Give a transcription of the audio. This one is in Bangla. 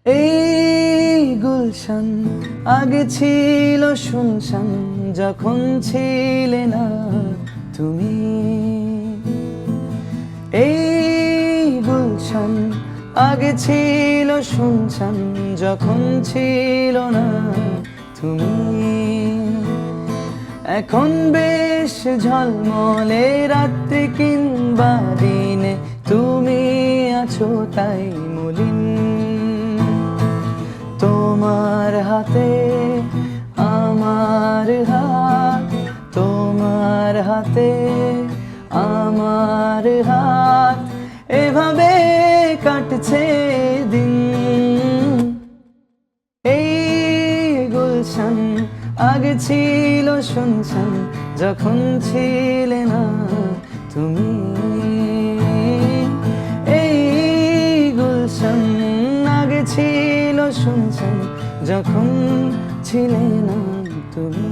এই গুলশান আগে ছিল শুনশান, যখন ছিলে না তুমি। এই গুলশান আগে ছিল শুনশান, যখন ছিল না তুমি। এখন বেশ ঝলমলে রাত্রি কিংবা দিনে, তুমি আছো তাই মলিন। তোমার হাতে আমার হাত, তোমার হাতে আমার হাত, এভাবে কাটছে দিন। এই গুলশান আগে ছিল শুনশান, যখন ছিলে না তুমি। এই গুলশান আগে ছিল শুনশান, যখন ছিলে না তুমি।